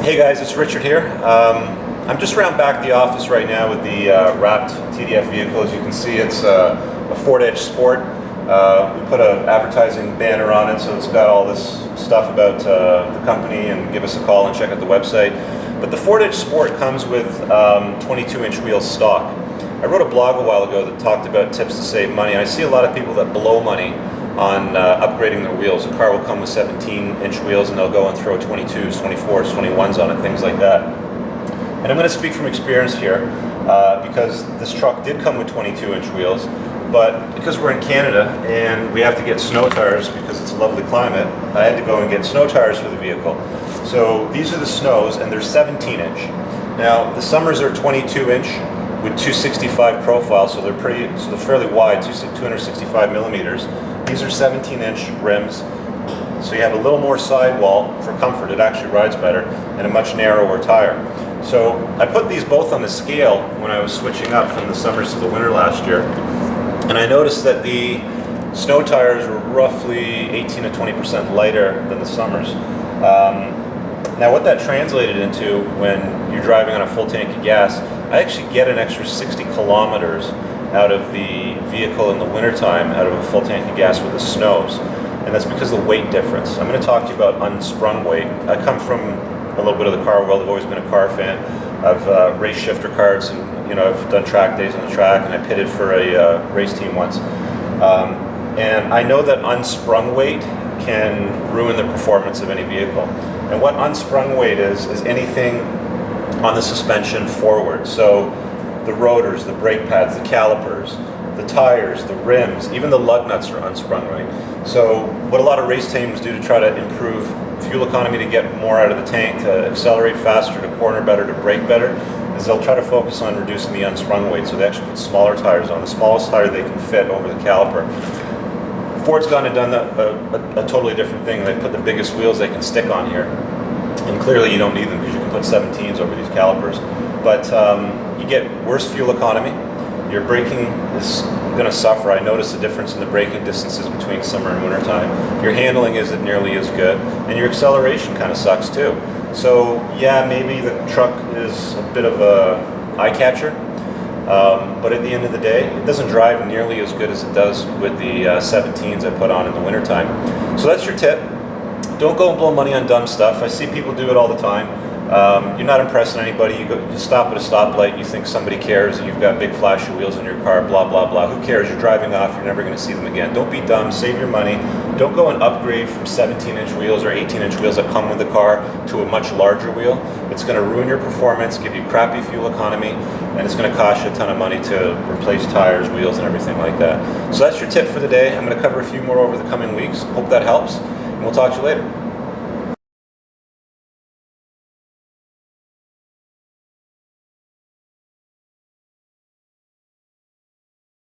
Hey guys, it's Richard here. I'm just around back the office right now with the wrapped TDF vehicle. As you can see, it's a Ford Edge Sport. We put an advertising banner on it, so it's got all this stuff about the company, and give us a call and check out the website. But the Ford Edge Sport comes with 22-inch wheels stock. I wrote a blog a while ago that talked about tips to save money. I see a lot of people that blow money on upgrading their wheels. A car will come with 17-inch wheels and they'll go and throw 22s, 24s, 21s on it, things like that. And I'm going to speak from experience here because this truck did come with 22-inch wheels, but because we're in Canada and we have to get snow tires because it's a lovely climate, I had to go and get snow tires for the vehicle. So these are the snows, and they're 17-inch. Now the summers are 22-inch with 265 profile, so they're fairly wide, 265 millimeters. These are 17-inch rims, so you have a little more sidewall for comfort. It actually rides better, and a much narrower tire. So I put these both on the scale when I was switching up from the summers to the winter last year, and I noticed that the snow tires were roughly 18 to 20% lighter than the summers. Now what that translated into when you're driving on a full tank of gas, I actually get an extra 60 kilometers out of the vehicle in the wintertime out of a full tank of gas with the snows. And that's because of the weight difference. I'm going to talk to you about unsprung weight. I come from a little bit of the car world. I've always been a car fan. I've raced shifter carts, and I've done track days on the track, and I pitted for a race team once. And I know that unsprung weight can ruin the performance of any vehicle. And what unsprung weight is anything on the suspension forward. So the rotors, the brake pads, the calipers, the tires, the rims, even the lug nuts are unsprung weight. So what a lot of race teams do to try to improve fuel economy, to get more out of the tank, to accelerate faster, to corner better, to brake better, is they'll try to focus on reducing the unsprung weight. So they actually put smaller tires on, the smallest tire they can fit over the caliper. Ford's gone and done a totally different thing. They've put the biggest wheels they can stick on here. And clearly you don't need them because you can put 17s over these calipers. But you get worse fuel economy. Your braking is going to suffer. I notice a difference in the braking distances between summer and winter time. Your handling isn't nearly as good, and your acceleration kind of sucks too. So yeah, maybe the truck is a bit of a eye catcher, but at the end of the day, it doesn't drive nearly as good as it does with the 17s I put on in the wintertime. So that's your tip. Don't go and blow money on dumb stuff. I see people do it all the time. You're not impressing anybody. You stop at a stoplight, you think somebody cares, and you've got big flashy wheels in your car, blah, blah, blah. Who cares? You're driving off. You're never going to see them again. Don't be dumb. Save your money. Don't go and upgrade from 17-inch wheels or 18-inch wheels that come with the car to a much larger wheel. It's going to ruin your performance, give you crappy fuel economy, and it's going to cost you a ton of money to replace tires, wheels, and everything like that. So that's your tip for the day. I'm going to cover a few more over the coming weeks. Hope that helps, and we'll talk to you later.